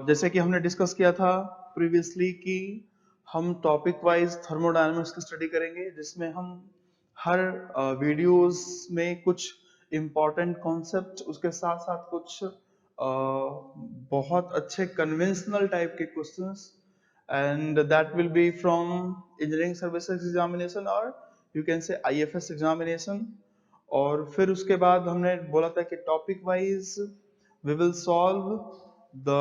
जैसे कि हमने डिस्कस किया था प्रीवियसली कि हम टॉपिक वाइज थर्मोडायनामिक्स की स्टडी करेंगे, जिसमें हम हर वीडियोस में कुछ इम्पोर्टेंट कॉन्सेप्ट, उसके साथ साथ कुछ बहुत अच्छे कन्वेंशनल टाइप के questions, and that will be from engineering services examination or you can say IFS examination। और फिर उसके बाद हमने बोला था कि topic wise we will solve the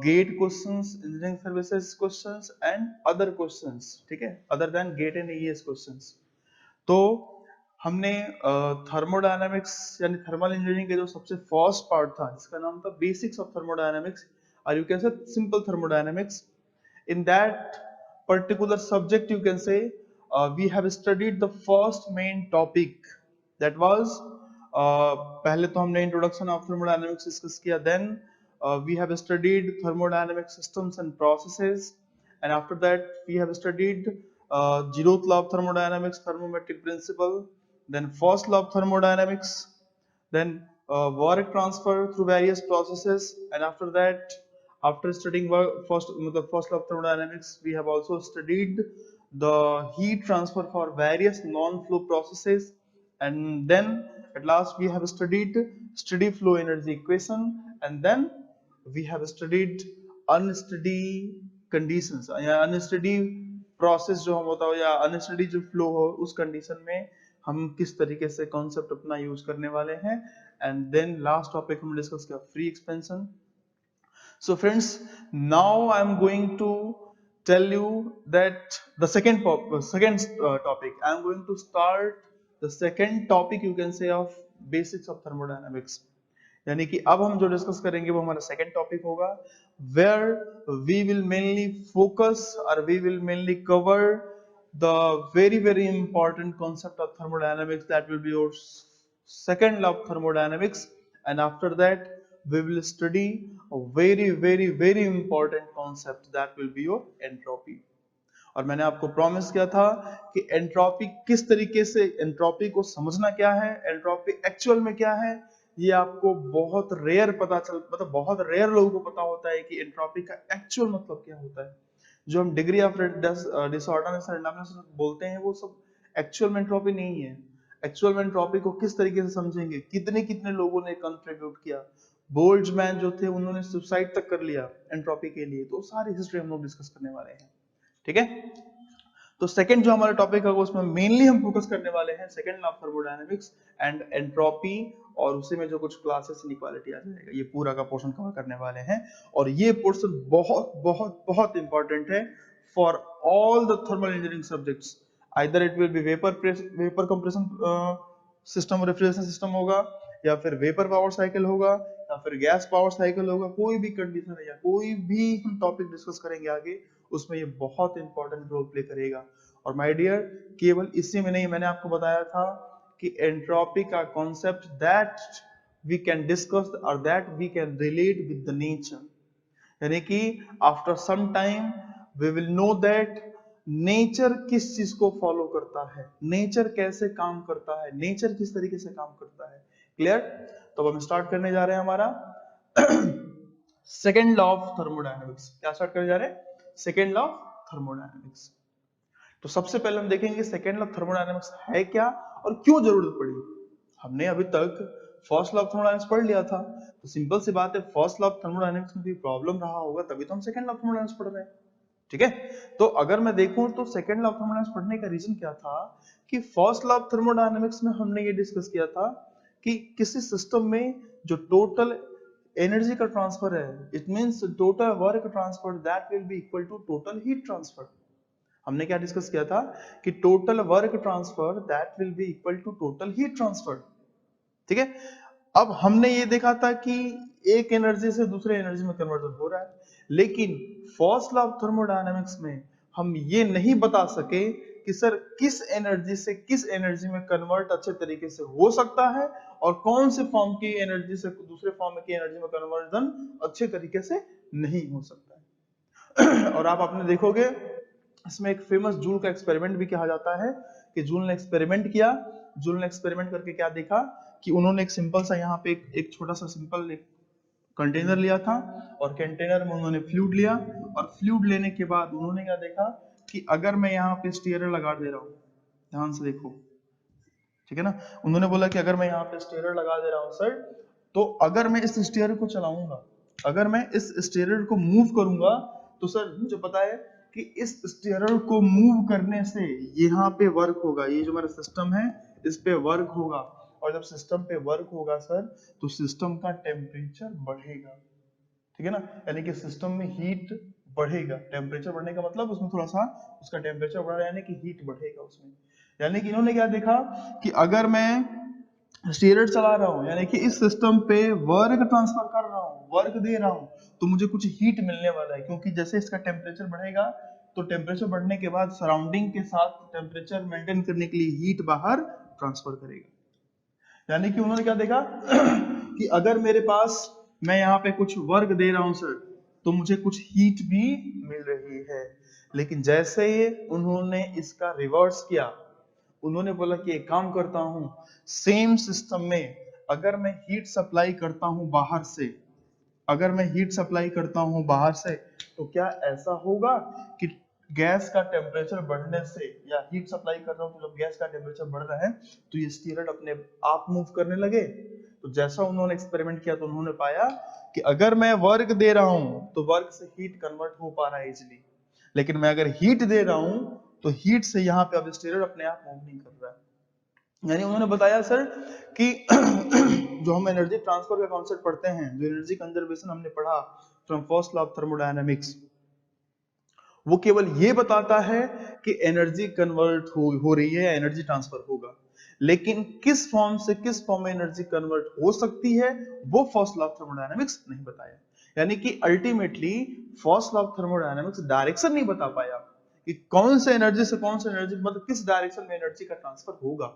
gate questions, engineering services questions and other questions, ठीक है, other than gate and ES questions। तो हमने थर्मोडायनामिक्स यानी थर्मल इंजीनियरिंग के जो सबसे फर्स्ट पार्ट था, जिसका नाम था बेसिक्स ऑफ थर्मोडायनामिक्स और you can say simple thermodynamics, in that particular subject you can say we have studied the first main topic that was पहले तो हमने introduction of thermodynamics discuss किया, then we have studied thermodynamic systems and processes, and after that we have studied zeroth law of thermodynamics, thermometric principle, then first law of thermodynamics, then work transfer through various processes, and after that, after studying first law of thermodynamics, we have also studied the heat transfer for various non-flow processes, and then at last we have studied steady flow energy equation, and then we have studied unsteady conditions या unsteady process जो हम होता हो या unsteady जो flow हो, उस condition में हम किस तरीके से कॉन्सेप्ट अपना यूज करने वाले हैं, एंड देन लास्ट टॉपिक हम डिस्कस किया free expansion. So friends, now I am going to tell you that the second topic. I am going to start the second topic you can say of basics of thermodynamics। यानी कि अब हम जो discuss करेंगे वो हमारा second topic होगा, where we will mainly focus or we will mainly cover the very important concept of thermodynamics, that will be your second law of thermodynamics, and after that we will study a very important concept, that will be your entropy। और मैंने आपको promise किया था कि entropy किस तरीके से, entropy को समझना क्या है, एंट्रोपी एक्चुअल में क्या है, ये आपको बहुत रेयर पता चल, मतलब बहुत रेयर लोगों को पता होता है कि एंट्रोपी का एक्चुअल मतलब क्या होता है। जो हम degree of disorderness and randomness बोलते हैं वो सब एक्चुअल में एंट्रोपी नहीं है। एक्चुअल में एंट्रोपी को किस तरीके से समझेंगे, कितने कितने लोगों ने कंट्रीब्यूट किया, बोल्ट्जमैन जो थे उन्होंने सुसाइड तक कर लिया एंट्रोपी के लिए, तो सारी हिस्ट्री हम लोग डिस्कस करने वाले हैं, ठीक है। तो सेकंड जो हमारा टॉपिक है उसमें मेनली हम फोकस करने वाले हैं second law of thermodynamics and entropy, और उसी में जो कुछ क्लासेस इनइक्वालिटी आ जाएगा, ये पूरा का पोर्शन कवर करने वाले हैं। और ये पोर्शन बहुत इंपॉर्टेंट है for all the thermal engineering subjects. Either it will be vapour compression system, refrigeration system होगा, या फिर वेपर पावर साइकिल होगा, या फिर गैस पावर साइकिल होगा, कोई भी कंडीशन है या कोई भी हम टॉपिक डिस्कस करेंगे आगे, उसमें ये बहुत इंपॉर्टेंट रोल प्ले करेगा। और माय डियर, केवल इसी में नहीं, मैंने आपको बताया था कि एंट्रोपी का concept that we can discuss और that we can relate with the nature, यानी कि after some time we will know that nature किस चीज को फॉलो करता है, नेचर कैसे काम करता है, नेचर किस तरीके से काम करता है। क्लियर? तो हम स्टार्ट करने जा रहे हैं हमारा सेकेंड लॉ ऑफ थर्मोडायनेमिक्स। क्या स्टार्ट करने जा रहे हैं? Second law of thermodynamics. तो सबसे पहले हम देखेंगे सेकेंड लॉ ऑफ थर्मोडायनेमिक्स है क्या और क्यों जरूरत पड़ी। हमने अभी तक फर्स्ट लॉ ऑफ थर्मोडायनेमिक्स पढ़ लिया था, तो सिंपल सी बात है, फर्स्ट लॉ ऑफ थर्मोडायनेमिक्स में भी प्रॉब्लम रहा होगा, तभी तो हम सेकेंड लॉ ऑफ थर्मोडायनेमिक्स पढ़ रहे हैं, ठीक है। तो अगर मैं देखूं तो सेकेंड लॉ ऑफ थर्मोडायनेमिक्स पढ़ने का रीजन क्या था कि फर्स्ट लॉ ऑफ थर्मोडायनेमिक्स में हमने ये डिस्कस किया था कि किसी सिस्टम में जो टोटल एनर्जी का ट्रांसफर है, it means total work transfer that will be equal to total heat transfer. हमने क्या डिस्कस किया था कि total work transfer that will be equal to total heat transfer, ठीक है। अब हमने ये देखा था कि एक एनर्जी से दूसरे एनर्जी में कन्वर्जन हो रहा है, लेकिन फर्स्ट लॉ ऑफ थर्मोडायनेमिक्स में हम ये नहीं बता सके कि सर किस एनर्जी से किस एनर्जी में कन्वर्ट अच्छे तरीके से हो सकता है और कौन से फॉर्म की एनर्जी से दूसरे फॉर्म की एनर्जी में कन्वर्जन अच्छे तरीके से नहीं हो सकता है। और आप आपने देखोगे इसमें एक फेमस जूल का एक्सपेरिमेंट भी कहा जाता है कि जूल ने एक्सपेरिमेंट किया, जूल ने एक्सपेरिमेंट करके क्या देखा कि उन्होंने एक सिंपल सा यहाँ पे एक छोटा सा सिंपल कंटेनर लिया था और कंटेनर में उन्होंने फ्लूइड लिया, और फ्लूइड लेने के बाद उन्होंने क्या देखा कि अगर मैं यहाँ पे स्टीयरर लगा दे रहा हूँ, ध्यान से देखो, ठीक है ना, उन्होंने बोला कि अगर मैं यहाँ पे स्टीयरर लगा दे रहा हूँ सर, तो अगर मैं इस स्टीयरर को चलाऊंगा, अगर मैं इस स्टीयरर को मूव करूंगा, तो सर मुझे पता है कि इस स्टीयरर को मूव करने से यहाँ पे वर्क होगा, ये जो हमारा सिस्टम है इस पे वर्क होगा, और जब सिस्टम पे वर्क होगा सर तो सिस्टम का टेम्परेचर बढ़ेगा, ठीक है ना, यानी कि सिस्टम में हीट बढ़ेगा, टेम्परेचर बढ़ने का मतलब उसमें थोड़ा सा उसका टेम्परेचर बढ़ रहा है, यानी कि हीट बढ़ेगा उसमें। यानी कि इन्होंने क्या देखा कि अगर मैं स्टीयरर चला रहा हूँ, यानी कि इस सिस्टम पे वर्क ट्रांसफर कर रहा हूँ, वर्क दे रहा हूँ, तो मुझे कुछ हीट मिलने वाला है, क्योंकि जैसे इसका टेम्परेचर बढ़ेगा तो टेम्परेचर बढ़ने के बाद सराउंडिंग के साथ टेम्परेचर मेंटेन करने के लिए हीट बाहर ट्रांसफर करेगा। यानी कि उन्होंने क्या देखा कि अगर मेरे पास, मैं यहाँ पे कुछ वर्क दे रहा हूँ सर, तो मुझे कुछ हीट भी मिल रही है, लेकिन जैसे ही उन्होंने इसका रिवर्स किया, उन्होंने बोला कि एक काम करता हूं, सेम सिस्टम में अगर मैं हीट सप्लाई करता हूं बाहर से, अगर मैं हीट सप्लाई करता हूं बाहर से, तो क्या ऐसा होगा कि गैस का टेम्परेचर बढ़ने से, या हीट सप्लाई कर रहा हूं तो जब गैस का टेम्परेचर बढ़ रहा है तो ये स्टीयरर अपने आप मूव करने लगे। तो जैसा उन्होंने एक्सपेरिमेंट किया तो उन्होंने पाया कि अगर मैं वर्क दे रहा हूं तो वर्क से हीट कन्वर्ट हो पा रहा है इजिली, लेकिन मैं अगर हीट दे रहा हूं तो हीट से यहाँ पे अब स्टीयरर अपने आप मूव नहीं कर रहा है। यानी उन्होंने बताया सर कि जो हम एनर्जी ट्रांसफर का कॉन्सेप्ट पढ़ते हैं, जो एनर्जी कंजर्वेशन हमने पढ़ा from first law of thermodynamics, वो केवल ये बताता है कि एनर्जी कन्वर्ट हो रही है या एनर्जी ट्रांसफर होगा, लेकिन किस फॉर्म से किस फॉर्म में एनर्जी कन्वर्ट हो सकती है वो फर्स्ट लॉ ऑफ थर्मोडायनामिक्स नहीं बताया। यानी कि ultimately first law of thermodynamics direction नहीं बता पाया कि कौन से एनर्जी से कौन से एनर्जी, मतलब किस डायरेक्शन में एनर्जी का ट्रांसफर होगा,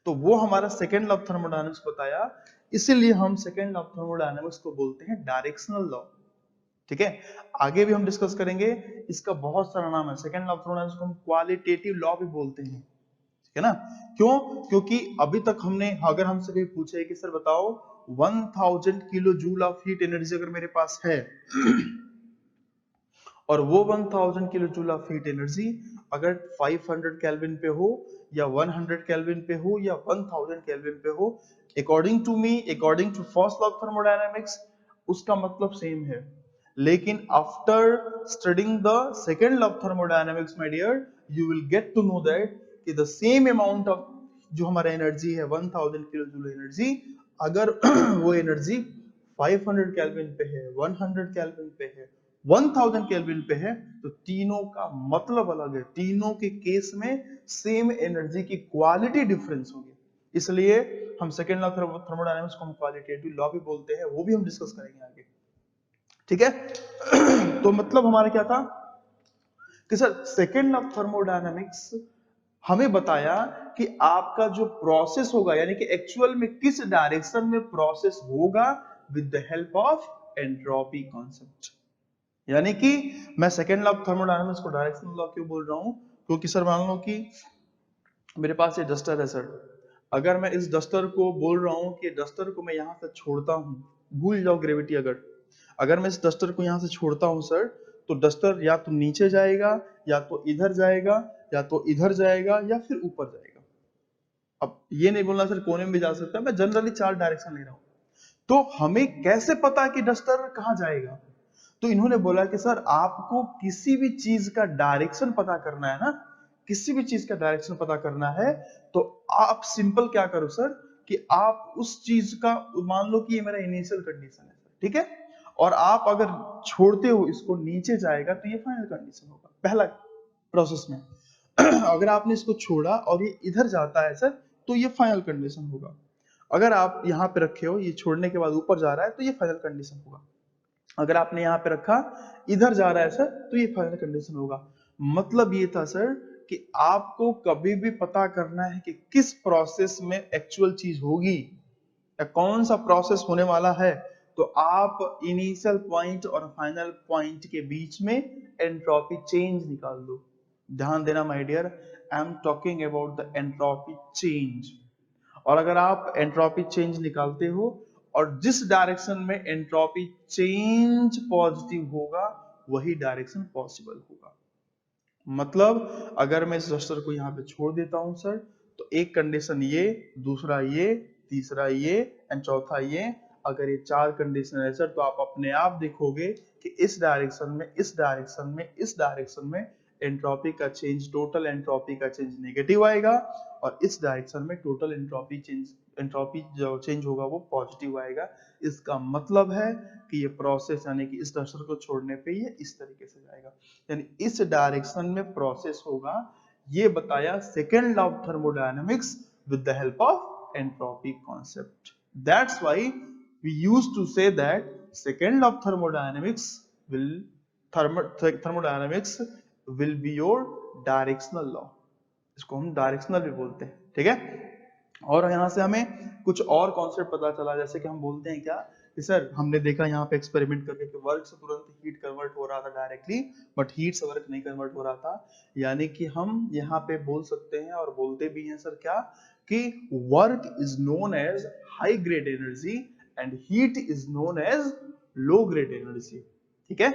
तो वो हमारा सेकेंड लॉ ऑफ थर्मोडायनामिक्स बताया। इसीलिए हम सेकेंड लॉ ऑफ थर्मोडायनामिक्स को बोलते हैं डायरेक्शनल लॉ, ठीक है। आगे भी हम डिस्कस करेंगे, इसका बहुत सारा नाम है, सेकेंड लॉ ऑफ थर्मोडायनामिक्स को हम क्वालिटेटिव लॉ भी बोलते हैं, ठीक है ना। क्यों? क्योंकि अभी तक हमने, अगर हमसे कोई पूछे कि सर बताओ 1000 kilo joule of heat energy अगर मेरे पास है और वो 1000 kilo joule of heat energy अगर 500 केल्विन पे हो या 100 केल्विन पे हो या 1000 केल्विन पे हो, according to me, according to first law of thermodynamics, उसका मतलब सेम है। लेकिन after studying the second law of thermodynamics my dear, you will get to know that कि द सेम अमाउंट ऑफ जो हमारा एनर्जी है 1000 किलो जूल एनर्जी, अगर वो एनर्जी 500 केल्विन पे है, 100 केल्विन पे है, 1000 केल्विन पे है, तो तीनों का मतलब अलग है, तीनों के केस में सेम एनर्जी की क्वालिटी डिफरेंस होगी। इसलिए हम सेकेंड लॉ ऑफ थर्मोडायनामिक्स को हम क्वालिटेटिव लॉ भी बोलते हैं, वो भी हम डिस्कस करेंगे आगे, ठीक है। तो मतलब हमारा क्या था कि sir second law of thermodynamics हमें बताया कि आपका जो प्रोसेस होगा, यानी कि एक्चुअल में किस डायरेक्शन में प्रोसेस होगा with the help of entropy concept. यानी कि मैं सेकेंड लॉ ऑफ थर्मोडायनामिक्स को डायरेक्शनल लॉ क्यों बोल रहा हूं, क्योंकि सर मान लो कि मेरे पास ये डस्टर है सर, अगर मैं इस डस्टर को बोल रहा हूं कि डस्टर को मैं यहां से छोड़ता हूं, भूल जाओ ग्रेविटी, अगर मैं इस डस्टर को यहां से छोड़ता हूं सर, तो डस्टर या तो नीचे जाएगा, या तो इधर जाएगा, या तो इधर जाएगा, या फिर ऊपर जाएगा। अब ये नहीं बोलना सर कोने में भी जा सकता है, मैं जनरली 4 डायरेक्शन ले रहा हूं। तो हमें कैसे पता कि डस्टर कहां जाएगा? तो इन्होंने बोला कि सर आपको किसी भी चीज का डायरेक्शन पता करना है ना, किसी भी चीज का डायरेक्शन पता करना है, तो आप सिंपल क्या करो सर कि आप उस चीज का, मान लो कि ये मेरा इनिशियल कंडीशन है, ठीक है, और आप अगर छोड़ते हो इसको नीचे जाएगा तो ये फाइनल कंडीशन होगा पहला प्रोसेस में। अगर आपने इसको छोड़ा और ये इधर जाता है सर, तो ये फाइनल कंडीशन होगा। अगर आप यहाँ पे रखे हो, ये छोड़ने के बाद ऊपर जा रहा है, तो ये फाइनल कंडीशन होगा। अगर आपने यहाँ पे रखा, इधर जा रहा है सर, तो ये फाइनल कंडीशन होगा। मतलब ये था सर कि आपको कभी भी पता करना है कि किस प्रोसेस में एक्चुअल चीज होगी या कौन सा प्रोसेस होने वाला है, तो आप इनिशियल पॉइंट और फाइनल पॉइंट के बीच में एंट्रोपी चेंज निकाल दो। ध्यान देना my dear, I am talking about the entropy change. और अगर आप एंट्रोपी चेंज निकालते हो और जिस डायरेक्शन में एंट्रोपी चेंज पॉजिटिव होगा वही डायरेक्शन पॉसिबल होगा। मतलब अगर मैं इस रजिस्टर को यहाँ पे छोड़ देता हूं सर, तो एक कंडीशन ये, दूसरा ये, तीसरा ये एंड चौथा ये, अगर ये 4 कंडीशन है सर, तो आप अपने आप देखोगे कि इस डायरेक्शन में, इस डायरेक्शन में, इस डायरेक्शन में एंट्रोपी का चेंज, टोटल एंट्रोपी का चेंज नेगेटिव आएगा, और इस डायरेक्शन में टोटल एंट्रोपी जो चेंज होगा वो पॉजिटिव आएगा। इसका मतलब है कि ये प्रोसेस यानी कि इस रजिस्टर को छोड़ने पे ये इस तरीके से जाएगा, यानी इस डायरेक्शन में प्रोसेस होगा। ये बताया second law of thermodynamics with the help of entropy concept. That's why we used to say that second law of thermodynamics will be your directional law। इसको हम डायरेक्शनल भी बोलते हैं, ठीक है। और यहाँ से हमें कुछ और कॉन्सेप्ट पता चला, जैसे कि हम बोलते हैं क्या कि सर हमने देखा यहाँ पे एक्सपेरिमेंट करके कि वर्क से तुरंत हीट कन्वर्ट हो रहा था डायरेक्टली, बट हीट से वर्क नहीं कन्वर्ट हो रहा था। यानी कि हम यहाँ पे बोल सकते हैं और बोलते भी हैं सर क्या कि work is known as high grade energy and heat is known as low grade energy, ठीक है।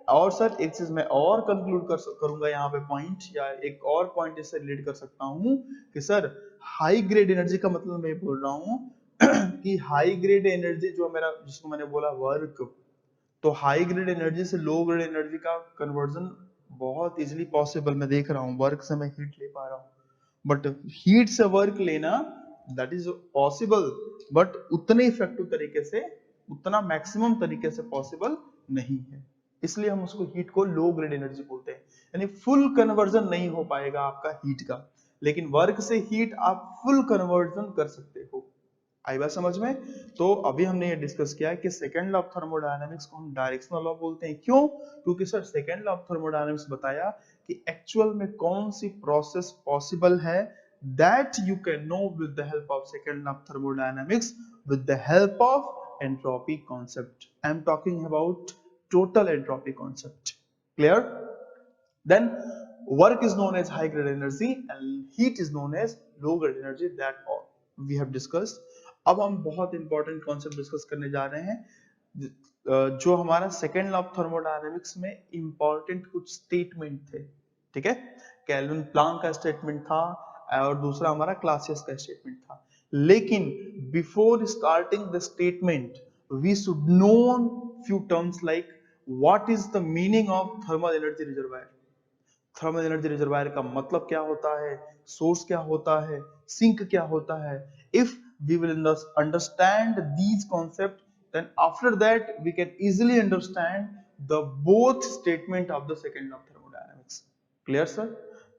और सर एक चीज मैं और कंक्लूड करूंगा यहाँ पे पॉइंट, या एक और पॉइंट इससे रिलेट कर सकता हूँ कि सर हाई ग्रेड एनर्जी का मतलब मैं बोल रहा हूँ कि हाई ग्रेड एनर्जी जो मेरा, जिसको मैंने बोला वर्क, तो हाई ग्रेड एनर्जी से लो ग्रेड एनर्जी का कन्वर्जन बहुत इजीली पॉसिबल मैं देख रहा हूँ। वर्क से मैं हीट ले पा रहा हूँ, बट हीट से वर्क लेना दैट इज पॉसिबल, बट उतने इफेक्टिव तरीके से, उतना मैक्सिमम तरीके से पॉसिबल नहीं है। इसलिए हम उसको हीट को लो ग्रेड एनर्जी बोलते हैं, यानी फुल कन्वर्जन नहीं हो पाएगा आपका हीट का, लेकिन वर्क से हीट आप फुल कन्वर्जन कर सकते हो। आई बात समझ में? तो अभी हमने ये डिस्कस किया है कि सेकेंड लॉ ऑफ थर्मोडायनामिक्स को हम डायरेक्शनल लॉ बोलते हैं। क्यों? क्योंकि sir second law of thermodynamics बताया कि एक्चुअल में कौन सी प्रोसेस पॉसिबल है, that you can know with the help of second law of thermodynamics with the help of entropy concept. I am talking about total entropy concept. Clear? Then work is known as high grade energy and heat is known as low grade energy. That all we have discussed. अब हम बहुत important concept discuss करने जा रहे हैं जो हमारा second law of thermodynamics में इंपॉर्टेंट कुछ स्टेटमेंट थे, ठीक है। केल्विन प्लैंक का स्टेटमेंट था और दूसरा हमारा क्लासियस का स्टेटमेंट था। लेकिन before starting the statement we should know few terms like what is the meaning of thermal energy reservoir. Thermal energy reservoir का मतलब क्या होता है, सोर्स क्या होता है, सिंक क्या होता है। If we will understand these concept, then after that we can easily understand the both statement of the second law of thermodynamics. Clear sir?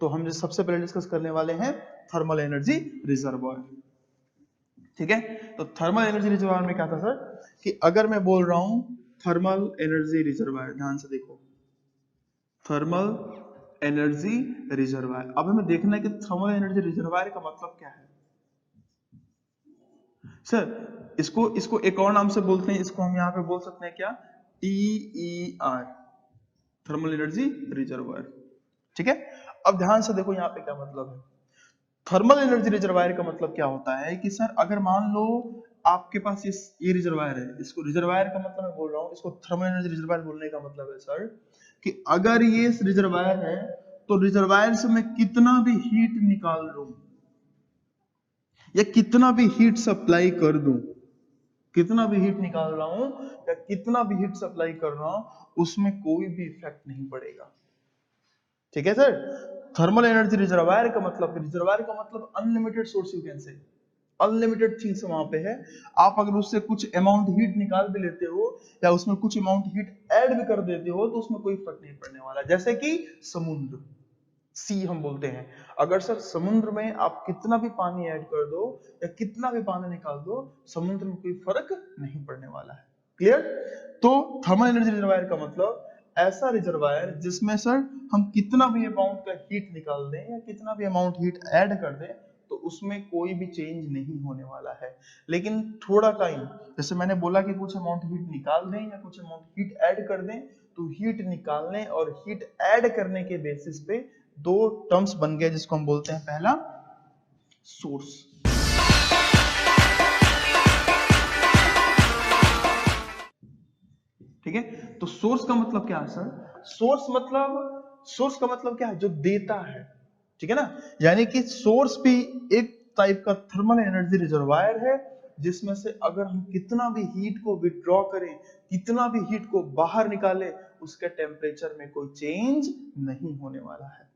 तो हम जो सबसे पहले डिस्कस करने वाले हैं थर्मल एनर्जी रिजर्वायर, ठीक है। तो थर्मल एनर्जी रिजर्वायर में क्या था सर कि अगर मैं बोल रहा हूं थर्मल एनर्जी रिजर्वायर, ध्यान से देखो, थर्मल एनर्जी रिजर्वायर। अब हमें देखना है कि थर्मल एनर्जी रिजर्वायर का मतलब क्या है सर। इसको एक और नाम से बोलते हैं, इसको हम यहाँ पे बोल सकते हैं क्या, TER, थर्मल एनर्जी रिजर्वायर, ठीक है। अब ध्यान से देखो यहाँ पे क्या मतलब है। थर्मल एनर्जी रिजर्वायर का मतलब क्या होता है कि सर अगर मान लो आपके पास ये रिजर्वायर है, इसको रिजर्वायर का मतलब मैं बोल रहा हूँ, इसको थर्मल एनर्जी रिजर्वायर बोलने का मतलब है सर कि अगर ये रिजर्वायर है तो रिजर्वायर से मैं कितना भी हीट निकाल लूं या कितना भी हीट सप्लाई कर दूं, कितना भी हीट निकाल रहा हूं या कितना भी हीट सप्लाई कर रहा हूं, उसमें कोई भी इफेक्ट नहीं पड़ेगा, ठीक है सर। थर्मल एनर्जी रिजर्वायर का मतलब unlimited source, you can say unlimited things वहां पे है। आप अगर उससे कुछ अमाउंट हीट निकाल भी लेते हो या उसमें कुछ अमाउंट हीट ऐड भी कर देते हो तो उसमें कोई फर्क नहीं पड़ने वाला। जैसे कि समुद्र, सी हम बोलते हैं, अगर सर समुद्र में आप कितना भी पानी ऐड कर दो या कितना भी पानी निकाल दो, समुद्र में कोई फर्क नहीं पड़ने वाला है। क्लियर? तो थर्मल एनर्जी रिजर्वायर का मतलब ऐसा रिजर्वायर जिसमें सर हम कितना भी अमाउंट का हीट निकाल दें या कितना भी अमाउंट हीट ऐड कर दें तो उसमें कोई भी चेंज नहीं होने वाला है। लेकिन थोड़ा टाइम, जैसे मैंने बोला कि कुछ अमाउंट हीट निकाल दें या कुछ अमाउंट हीट ऐड कर दें, तो हीट निकालने और हीट ऐड करने के बेसिस पे दो टर्म्स बन गए जिसको हम बोलते हैं, पहला सोर्स, ठीक है। तो सोर्स का मतलब क्या है सर? सोर्स का मतलब क्या है? जो देता है, ठीक है ना। यानी कि सोर्स भी एक टाइप का थर्मल एनर्जी रिजर्वायर है, जिसमें से अगर हम कितना भी हीट को विड्रॉ करें, कितना भी हीट को बाहर निकालें, उसके टेम्परेचर में कोई चेंज नहीं होने वाला है।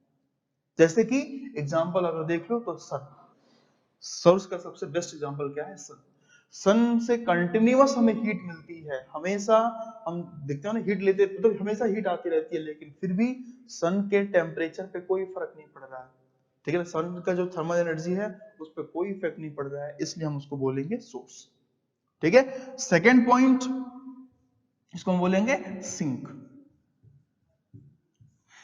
जैसे कि एग्जांपल अगर देख लो तो सन, सोर्स का सबसे बेस्ट एग्जांपल क्या है? सन। सन से कंटिन्यूअस हमें हीट मिलती है, हमेशा हम देखते हैं ना हीट लेते, मतलब हमेशा हीट आती रहती है, लेकिन फिर भी सन के टेम्परेचर पे कोई फर्क नहीं पड़ रहा है, ठीक है ना। सन का जो थर्मल एनर्जी है उस पर कोई इफेक्ट नहीं पड़ रहा है, इसलिए हम उसको बोलेंगे सोर्स, ठीक है। सेकेंड पॉइंट, इसको हम बोलेंगे सिंक।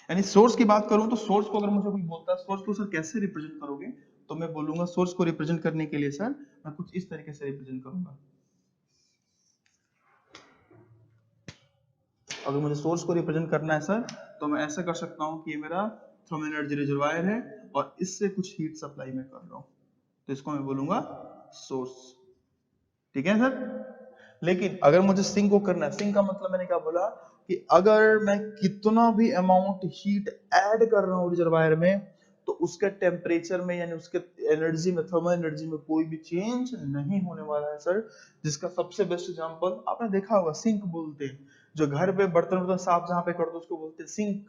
यानी सोर्स की बात करूं तो सोर्स को अगर मुझे कोई बोलता है सोर्स को सर कैसे रिप्रेजेंट करोगे, तो मैं बोलूंगा सोर्स को रिप्रेजेंट करने के लिए सर मैं कुछ इस तरीके से रिप्रेजेंट करूंगा। अगर मुझे सोर्स को रिप्रेजेंट करना है सर, तो मैं ऐसा कर सकता हूं कि ये मेरा थर्मल एनर्जी रिजर्वायर है और इससे कुछ हीट सप्लाई में कर रहा हूं, तो इसको मैं बोलूंगा सोर्स, ठीक है सर। लेकिन अगर मुझे सिंक को करना है, सिंक का मतलब मैंने क्या बोला कि अगर मैं कितना भी अमाउंट हीट ऐड कर रहा हूं रिजर्वायर में, तो उसके टेम्परेचर में यानी उसके एनर्जी में, थर्मल एनर्जी में कोई भी चेंज नहीं होने वाला है सर। जिसका सबसे बेस्ट एग्जांपल आपने देखा होगा, सिंक बोलते हैं, जो घर पे बर्तन वर्तन साफ जहां पे कर दो उसको बोलते हैं सिंक।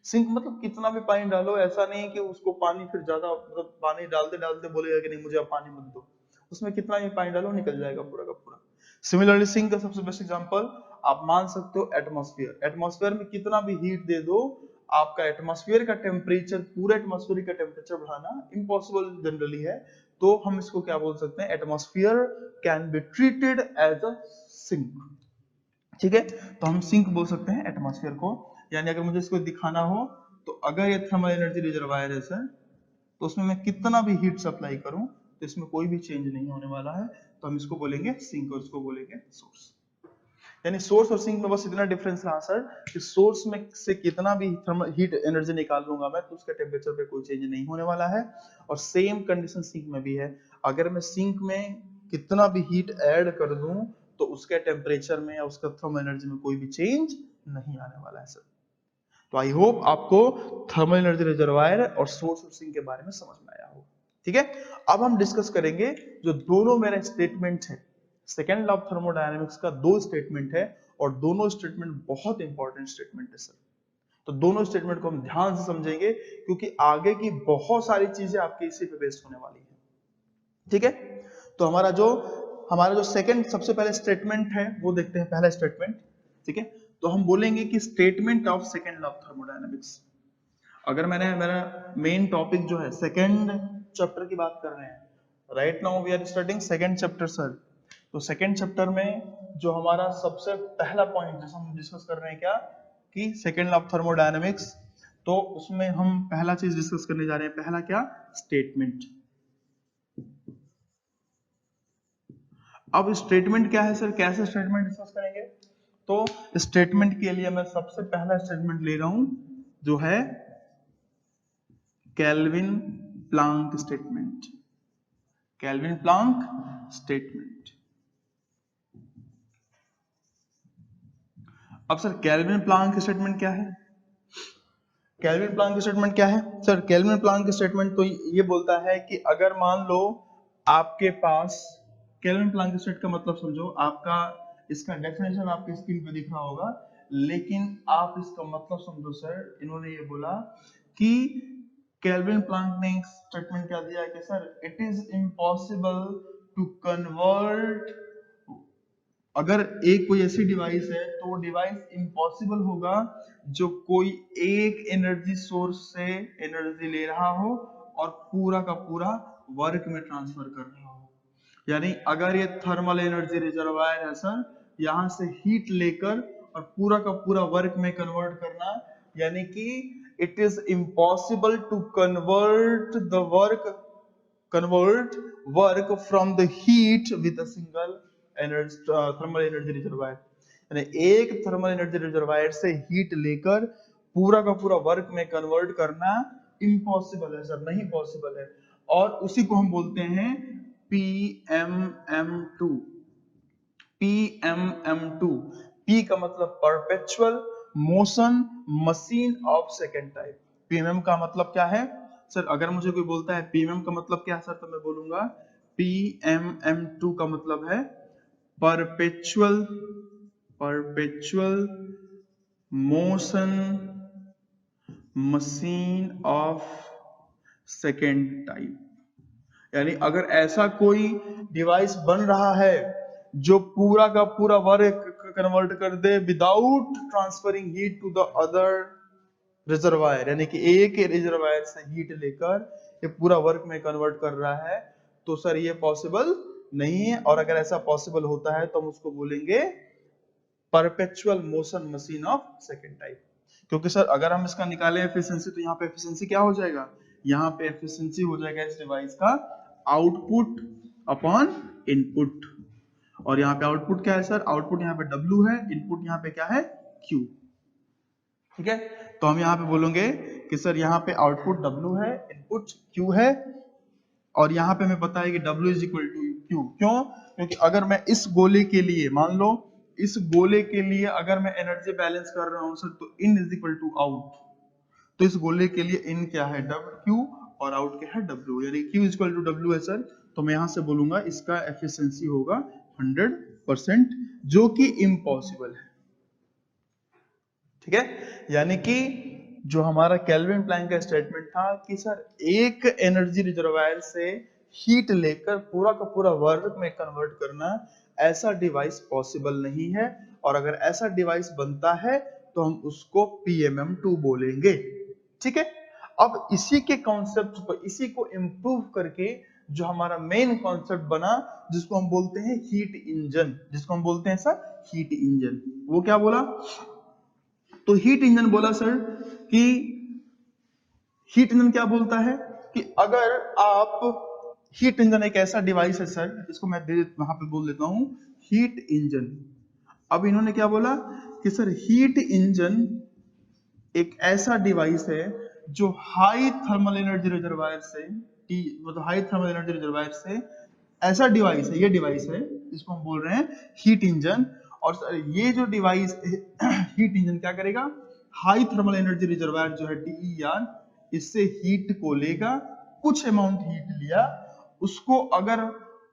सिंक मतलब कितना भी पानी डालो, ऐसा नहीं कि उसको पानी फिर ज्यादा, मतलब पानी डालते डालते बोलेगा कि नहीं मुझे अब पानी मत दो, उसमें कितना भी पानी डालो निकल जाएगा पूरा का पूरा। सिमिलरली सिंक का सबसे बेस्ट एग्जांपल आप मान सकते हो एटमॉस्फेयर। एटमॉस्फेयर में कितना भी हीट दे दो, आपका एटमॉस्फेयर का टेम्परेचर, पूरे एटमॉस्फेयर का टेम्परेचर बढ़ाना इम्पॉसिबल जनरली है, तो हम इसको क्या बोल सकते हैं? Atmosphere can be treated as a sink, ठीक है। तो हम सिंक बोल सकते हैं एटमॉस्फेयर को। यानी अगर मुझे इसको दिखाना हो, तो अगर ये थर्मल एनर्जी रिजर्वायर है सर, तो उसमें मैं कितना भी हीट सप्लाई करूं तो इसमें कोई भी चेंज नहीं होने वाला है, तो हम इसको बोलेंगे सिंक और इसको बोलेंगे सोर्स। यानी सोर्स और सिंक में बस इतना डिफरेंस रहा सर कि सोर्स में से कितना भी थर्मल हीट एनर्जी निकाल लूंगा मैं, तो उसके टेम्परेचर पे कोई चेंज नहीं होने वाला है। और सेम कंडीशन सिंक में भी है, अगर मैं सिंक में कितना भी हीट ऐड कर दूं, तो उसके टेम्परेचर में या उसका थर्मल एनर्जी में कोई भी चेंज नहीं आने वाला है सर। तो आई होप आपको थर्मल एनर्जी रिजर्वायर और सोर्स और सिंक के बारे में समझ में आया होगा, ठीक है। अब हम डिस्कस करेंगे जो दोनों मेरे स्टेटमेंट है, सेकेंड लॉ ऑफ थर्मोडायनेमिक्स का दो स्टेटमेंट है, और दोनों स्टेटमेंट बहुत इंपॉर्टेंट स्टेटमेंट है सर। तो दोनों स्टेटमेंट को हम ध्यान से समझेंगे, क्योंकि आगे की बहुत सारी चीजें आपके इसी पे बेस्ड होने वाली है, ठीक है। तो हमारा जो सेकंड सबसे पहले स्टेटमेंट है वो देखते हैं, पहला स्टेटमेंट, ठीक है। तो हम बोलेंगे कि statement of second law of thermodynamics. अगर मैंने मेरा मेन टॉपिक जो है सेकंड चैप्टर की बात कर रहे हैं, right now we are starting second chapter sir. तो सेकंड चैप्टर में जो हमारा सबसे पहला पॉइंट जिसे हम डिस्कस कर रहे हैं क्या, कि सेकंड लॉ ऑफ थर्मोडायनेमिक्स, तो उसमें हम पहला चीज डिस्कस करने जा रहे हैं, पहला क्या? स्टेटमेंट। अब स्टेटमेंट क्या है सर, कैसे स्टेटमेंट डिस्कस करेंगे? तो स्टेटमेंट के लिए मैं सबसे पहला स्टेटमेंट ले रहा हूं, जो है kelvin Planck statement. Kelvin Planck statement. अब सर केल्विन प्लांक स्टेटमेंट क्या है? केल्विन प्लांक स्टेटमेंट क्या है सर? केल्विन प्लांक स्टेटमेंट तो ये बोलता है कि अगर मान लो आपके पास, केल्विन प्लांक स्टेट का मतलब समझो, आपका इसका डेफिनेशन आपके स्क्रीन पे दिख रहा होगा, लेकिन आप इसका मतलब समझो सर। इन्होंने ये बोला कि केल्विन प्लांक ने स्टेटमेंट क्या दिया कि sir it is impossible to convert, अगर एक कोई ऐसी डिवाइस है तो वो डिवाइस इम्पॉसिबल होगा जो कोई एक एनर्जी सोर्स से एनर्जी ले रहा हो और पूरा का पूरा वर्क में ट्रांसफर कर रहा हो। यानी अगर ये थर्मल एनर्जी रिजर्वायर है सर, यहां से हीट लेकर और पूरा का पूरा वर्क में कन्वर्ट करना, यानी कि it is impossible to convert work from the heat with a single energy thermal energy reservoir। यानी एक थर्मल एनर्जी रिजर्वायर से हीट लेकर पूरा का पूरा वर्क में कन्वर्ट करना इम्पॉसिबल है सर, नहीं पॉसिबल है। और उसी को हम बोलते हैं PMM2। PMM2 P का मतलब perpetual motion machine of second type. PMM का मतलब क्या है सर? अगर मुझे कोई बोलता है पीएमएम का मतलब क्या है सर, तो मैं बोलूंगा PMM2 का मतलब है perpetual motion machine of second type. यानी अगर ऐसा कोई डिवाइस बन रहा है जो पूरा का पूरा वर्क कन्वर्ट कर दे without transferring heat to the other reservoir, यानी कि एक रिजर्वायर से हीट लेकर ये पूरा वर्क में कन्वर्ट कर रहा है, तो सर ये पॉसिबल नहीं है। और अगर ऐसा पॉसिबल होता है तो हम उसको बोलेंगे perpetual motion machine of second type. क्योंकि सर अगर हम इसका निकालें एफिशिएंसी, तो यहाँ पे एफिशिएंसी क्या हो जाएगा? यहाँ पे एफिशिएंसी हो जाएगा इस डिवाइस का आउटपुट अपॉन इनपुट। और यहाँ पे आउटपुट क्या है सर? आउटपुट यहाँ पे W है, इनपुट यहाँ पे क्या है? Q। ठीक है, तो हम यहाँ पे बोलेंगे कि सर यहाँ पे आउटपुट W है, इनपुट Q है, और यहाँ पे हमें पता है कि W is equal to Q। क्यों? क्योंकि अगर मैं इस गोले के लिए, मान लो इस गोले के लिए अगर मैं एनर्जी बैलेंस कर रहा हूं सर, तो इन इज इक्वल टू आउट। तो इस गोले के लिए इन क्या है? Q, और आउट क्या है? W, यानी Q is equal to W है सर। तो मैं यहां से बोलूंगा इसका एफिशिएंसी होगा 100%, जो कि इम्पॉसिबल है। ठीक है, यानी कि जो हमारा केल्विन प्लैंक का स्टेटमेंट था कि सर एक एनर्जी रिजर्वायर से हीट लेकर पूरा का पूरा वर्क में कन्वर्ट करना, ऐसा डिवाइस पॉसिबल नहीं है। और अगर ऐसा डिवाइस बनता है तो हम उसको PMM2 बोलेंगे। ठीक है, अब इसी के कॉन्सेप्ट को, इसी को इम्प्रूव करके जो हमारा मेन कॉन्सेप्ट बना, जिसको हम बोलते हैं हीट इंजन, जिसको हम बोलते हैं सर हीट इंजन। वो क्या बोला? तो हीट इंजन बोला सर कि हीट इंजन क्या बोलता है कि अगर आप, हीट इंजन एक ऐसा डिवाइस है सर, इसको मैं वहां पे बोल देता हूं हीट इंजन। अब इन्होंने क्या बोला कि सर हीट इंजन एक ऐसा डिवाइस है जो हाई थर्मल एनर्जी रिजर्वायर से, मतलब हाई थर्मल एनर्जी रिजर्वायर से, ऐसा डिवाइस है, ये डिवाइस है जिसको हम बोल रहे हैं हीट इंजन। और सर ये जो डिवाइस हीट इंजन क्या करेगा? हाई थर्मल एनर्जी रिजर्वायर जो है TER, इससे हीट को लेगा, कुछ अमाउंट हीट लिया, उसको अगर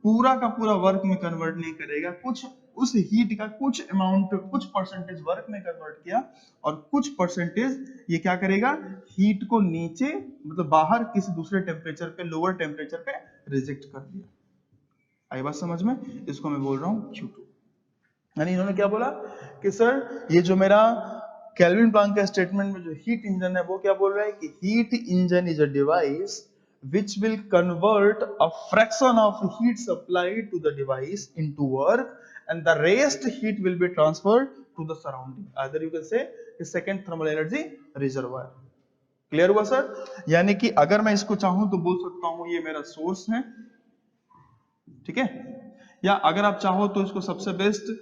पूरा का पूरा वर्क में कन्वर्ट नहीं करेगा, कुछ उस हीट का कुछ अमाउंट, कुछ परसेंटेज वर्क में कन्वर्ट किया, और कुछ परसेंटेज ये क्या करेगा? हीट को नीचे, मतलब बाहर किसी दूसरे टेम्परेचर पे, लोअर टेम्परेचर पे रिजेक्ट कर दिया। आई बात समझ में? इसको मैं बोल रहा हूँ Q2। यानी इन्होंने क्या बोला कि सर ये जो मेरा केल्विन प्लैंक का स्टेटमेंट में जो हीट इंजन है, वो क्या बोल रहा है कि heat engine is a device which will convert a fraction of heat supplied to the device into work, and the rest heat will be transferred to the surrounding, either you can say the second thermal energy reservoir। Clear हुआ sir? यानी कि अगर मैं इसको चाहूं तो बोल सकता हूं ये मेरा सोर्स है, ठीक है, या अगर आप चाहो तो इसको सबसे बेस्ट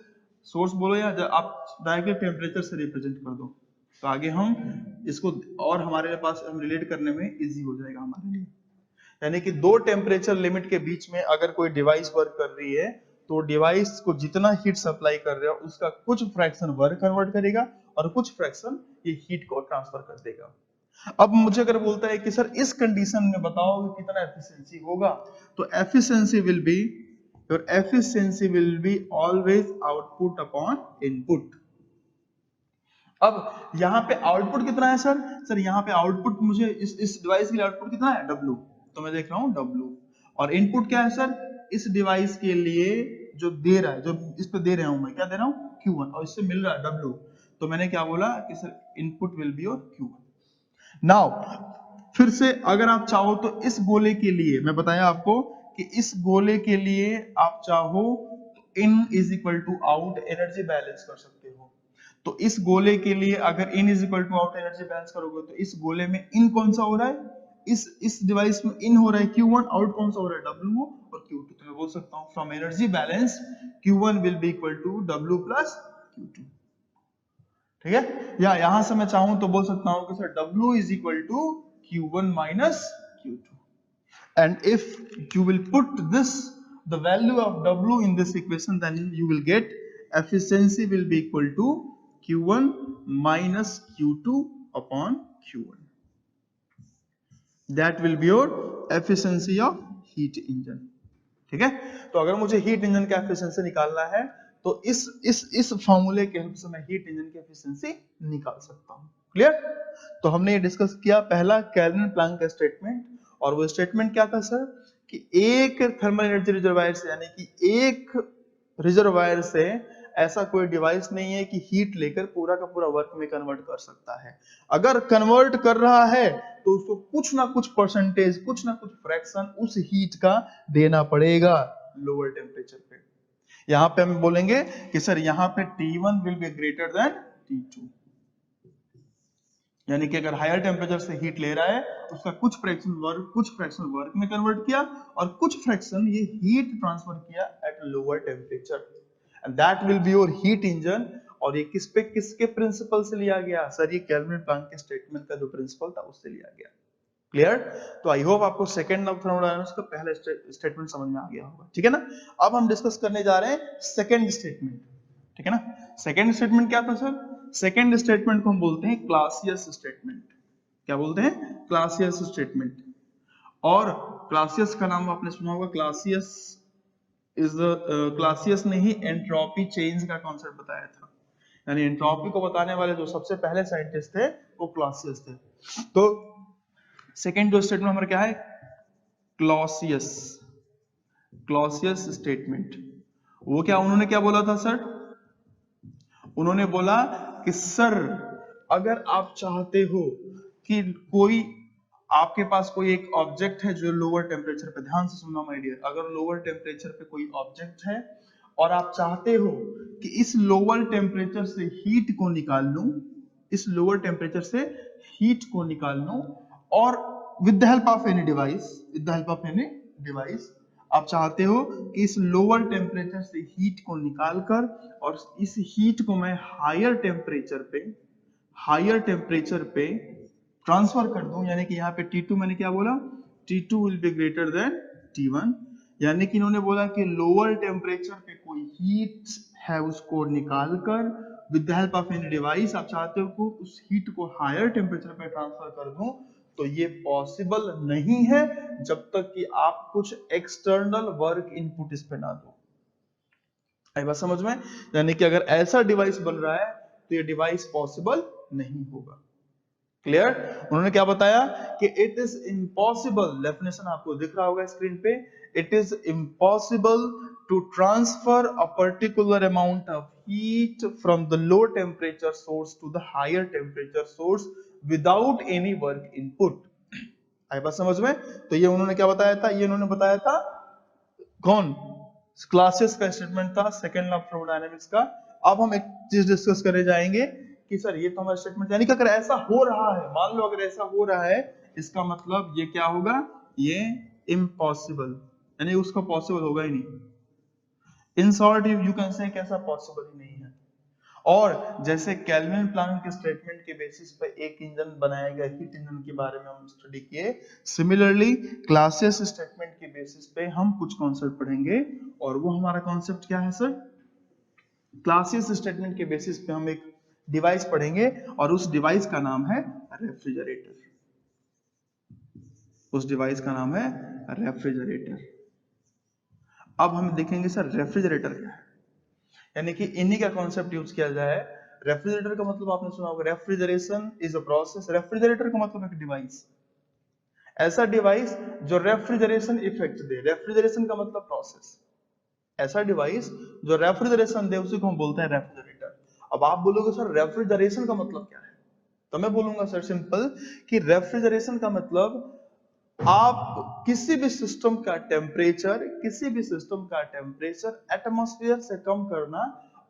सोर्स बोलो, या आप डायरेक्टली टेम्परेचर से रिप्रेजेंट कर दो, तो आगे हम इसको और हमारे पास हम रिलेट करने में इजी हो जाएगा हमारे लिए। यानी कि दो टेम्परेचर लिमिट के बीच में अगर कोई डिवाइस वर्क कर रही है, तो डिवाइस को जितना हीट सप्लाई कर रहा है उसका कुछ फ्रैक्शन वर्क कन्वर्ट करेगा, और कुछ फ्रैक्शन ये हीट को ट्रांसफर कर देगा। अब मुझे अगर बोलता है कि सर इस कंडीशन में बताओ कि कितना एफिशिएंसी होगा, तो efficiency will be, your efficiency will be always output upon input। अब यहाँ पे आउटपुट कितना है सर? सर यहाँ पे आउटपुट मुझे इस डिवाइस के लिए आउटपुट कितना है? W, तो मैं देख रहा हूँ W। और इनपुट क्या है सर? इस डिवाइस के लिए जो दे रहा है, जो इस पे दे रहा हूं मैं, क्या दे रहा हूँ? Q1, और इससे मिल रहा है W। तो मैंने क्या बोला कि sir input will be your Q1। Now फिर से अगर आप चाहो तो इस गोले के लिए, मैं बताया आपको कि इस गोले के लिए आप चाहो in is equal to out energy balance कर सकते हो। तो इस गोले के लिए अगर in is equal to out energy balance करोगे, तो इस गोले में इन कौन सा हो रहा है? इस डिवाइस में इन हो रहा है Q1, आउट कौन सा हो रहा है? W और Q2। तो मैं बोल सकता हूं from energy balance Q1 will be equal to W plus Q2। ठीक है, या यहां से मैं चाहूं तो बोल सकता हूं कि sir W is equal to Q1 minus Q2, and if you will put this, the value of W in this equation, then you will get efficiency will be equal to Q1 minus Q2 upon Q1. That will be your efficiency of heat engine. ठीक है, तो अगर मुझे heat engine का efficiency निकालना है तो इस फॉर्मूले के हेल्प से मैं हीट इंजन की एफिशिएंसी निकाल सकता हूं. क्लियर? तो हमने ये डिस्कस किया पहला केल्विन प्लैंक का स्टेटमेंट, और वो स्टेटमेंट क्या था सर कि एक थर्मल एनर्जी रिजर्वायर से, यानी कि एक रिजर्वायर से ऐसा कोई डिवाइस नहीं है कि हीट लेकर पूरा का पूरा वर्क में कन्वर्ट कर सकता है. अगर कन्वर्ट कर रहा है तो उसको कुछ ना कुछ परसेंटेज, कुछ ना कुछ फ्रैक्शन उस हीट का देना पड़ेगा लोअर टेम्परेचर पे. यहां पे हम बोलेंगे कि सर यहां पे T1 will be greater than T2, यानी कि अगर हायर टेम्परेचर से हीट ले रहा है तो उसका कुछ फ्रैक्शन वर्क में कन्वर्ट किया और कुछ फ्रैक्शन ये हीट ट्रांसफर किया at lower temperature, and that will be your heat engine. और ये किसके प्रिंसिपल से लिया गया सर? ये केल्विन प्लैंक के स्टेटमेंट का जो प्रिंसिपल था उससे लिया गया. क्लियर? तो आई होप आपको सेकंड ऑफ थर्मोडायनामिक्स का पहला स्टेटमेंट समझ में आ गया होगा. ठीक है ना? अब हम डिस्कस करने जा रहे हैं सेकंड स्टेटमेंट. ठीक है ना? सेकंड स्टेटमेंट क्या था सर? सेकंड स्टेटमेंट को हम बोलते हैं क्लासियस स्टेटमेंट. क्या बोलते हैं? Clausius statement. और क्लासियस का नाम आपने सुना होगा, क्लासियस क्लासियस ने ही एंट्रोपी चेंज का कॉन्सेप्ट बताया था, यानी एंट्रोपी को बताने वाले जो सबसे पहले साइंटिस्ट थे वो क्लासियस थे. तो सेकंड जो स्टेटमेंट हमारा क्या है? Clausius statement. वो क्या, उन्होंने क्या बोला था सर? उन्होंने बोला कि सर अगर आप चाहते हो कि कोई आपके पास कोई एक ऑब्जेक्ट है जो लोअर टेम्परेचर पे, ध्यान से सुनना माय डियर, अगर लोअर टेम्परेचर पे कोई ऑब्जेक्ट है और आप चाहते हो कि इस लोअर टेम्परेचर से हीट को निकाल लूं, इस लोअर टेम्परेचर से हीट को निकाल लूं, और with the help of any device आप चाहते हो कि इस लोअर टेम्परेचर से हीट को निकालकर और इस हीट को मैं हायर टेम्परेचर पे ट्रांसफर कर दूं, यानी कि यहाँ पे T2 मैंने क्या बोला? T2 will be greater than T1, यानी कि इन्होंने बोला कि लोअर टेम्परेचर पे कोई हीट है उसको निकालकर with the help of any device आप चाहते हो कि उस हीट को हायर टेम्परेचर पे ट्रांसफर कर दूं, तो ये पॉसिबल नहीं है जब तक कि आप कुछ एक्सटर्नल वर्क इनपुट इस पे ना दो. आई बात समझ में? यानी कि अगर ऐसा डिवाइस बन रहा है तो ये डिवाइस पॉसिबल नहीं होगा. क्लियर? उन्होंने क्या बताया कि इट इज इम्पॉसिबल, डेफिनेशन आपको दिख रहा होगा स्क्रीन पे, it is impossible to transfer a particular amount of heat from the low temperature source to the higher temperature source without any work input. आई बात समझ में? तो ये उन्होंने क्या बताया था? ये उन्होंने बताया था कौन? क्लासियस का स्टेटमेंट था, सेकंड लॉ ऑफ थर्मोडायनामिक्स का. अब हम एक चीज डिस्कस करने जाएंगे कि सर ये तो हमारा स्टेटमेंट, यानी कि अगर ऐसा हो रहा है, मान लो अगर ऐसा हो रहा है, इसका मतलब ये क्या होगा? ये इम्पॉसिबल, यानी उसका पॉसिबल होगा ही नहीं. In short you can say कैसा पॉसिबल ही नहीं है. और जैसे केल्विन प्लैंक के स्टेटमेंट के बेसिस पे एक इंजन बनाया गया, हीट इंजन के बारे में हम स्टडी किए, सिमिलरली क्लासियस स्टेटमेंट के बेसिस पे हम कुछ कॉन्सेप्ट पढ़ेंगे, और वो हमारा कॉन्सेप्ट क्या है सर? क्लासियस स्टेटमेंट के बेसिस पे हम एक डिवाइस पढ़ेंगे और उस डिवाइस का नाम है रेफ्रिजरेटर. उस डिवाइस का नाम है रेफ्रिजरेटर. अब हम देखेंगे सर रेफ्रिजरेटर क्या है, यानी कि इन्हीं का कॉन्सेप्ट यूज किया जाए. रेफ्रिजरेटर का मतलब आपने सुना होगा, refrigeration is a process. Refrigerator का मतलब एक डिवाइस, ऐसा डिवाइस जो रेफ्रिजरेशन इफेक्ट दे. रेफ्रिजरेशन का मतलब प्रोसेस, ऐसा डिवाइस जो रेफ्रिजरेशन दे उसी को हम बोलते हैं रेफ्रिजरेटर. अब आप बोलोगे सर रेफ्रिजरेशन का मतलब क्या है? तो मैं बोलूंगा सर सिंपल कि रेफ्रिजरेशन का मतलब आप किसी भी सिस्टम का टेम्परेचर एटमॉस्फेयर से कम करना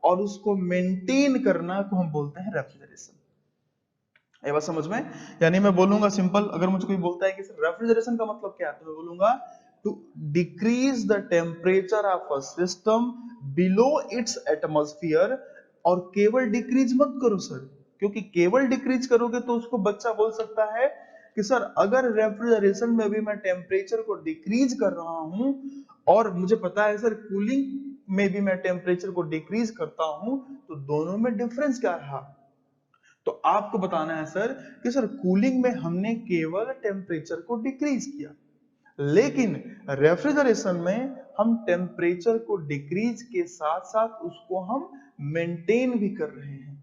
और उसको मेंटेन करना को हम बोलते हैं रेफ्रिजरेशन. ये बात समझ में? यानी मैं बोलूंगा सिंपल, अगर मुझे कोई बोलता है कि सर रेफ्रिजरेशन का मतलब क्या है, तो मैं बोलूंगा to decrease the temperature of a system below its atmosphere. और केवल डिक्रीज मत करो सर, क्योंकि केवल डिक्रीज करोगे तो उसको बच्चा बोल सकता है कि सर अगर रेफ्रिजरेशन में भी मैं टेम्परेचर को डिक्रीज कर रहा हूं और मुझे पता है सर कूलिंग में भी मैं टेम्परेचर को डिक्रीज करता हूं तो दोनों में डिफरेंस क्या रहा। तो आपको बताना है सर कि सर कूलिंग में हमने केवल टेम्परेचर को डिक्रीज किया, लेकिन रेफ्रिजरेशन में हम टेम्परेचर को डिक्रीज के साथ साथ उसको हम मेंटेन भी कर रहे हैं।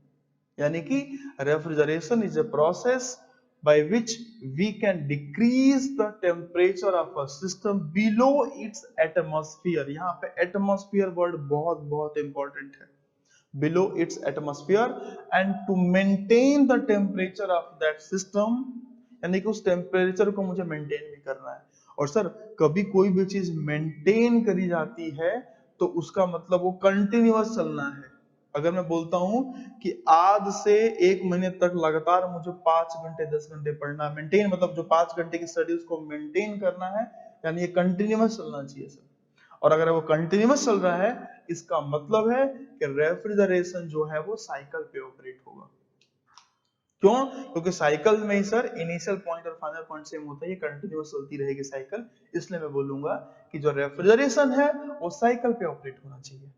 यानी कि refrigeration is a process by which we can decrease the temperature of a system below its atmosphere। यहाँ पे atmosphere वर्ड बहुत बहुत इंपॉर्टेंट है। below its atmosphere and to maintain the temperature of that system, यानी कि उस temperature को मुझे मेंटेन भी करना है। और सर कभी कोई भी चीज मेंटेन करी जाती है तो उसका मतलब वो कंटिन्यूअस चलना है। अगर मैं बोलता हूं कि आज से 1 महीने तक लगातार मुझे 5 घंटे 10 घंटे पढ़ना है, मेंटेन मतलब जो 5 घंटे की स्टडी उसको मेंटेन करना है, यानी ये कंटिन्यूअस चलना चाहिए सर। और अगर वो कंटिन्यूअस चल रहा है इसका मतलब है कि रेफ्रिजरेशन जो है वो साइकिल पे ऑपरेट होगा। क्यों? क्योंकि साइकिल में ही सर इनिशियल पॉइंट और फाइनल पॉइंट सेम होता है, ये कंटिन्यूअस चलती रहेगी साइकिल। इसलिए मैं बोलूंगा कि जो रेफ्रिजरेशन है वो साइकिल पे ऑपरेट होना चाहिए।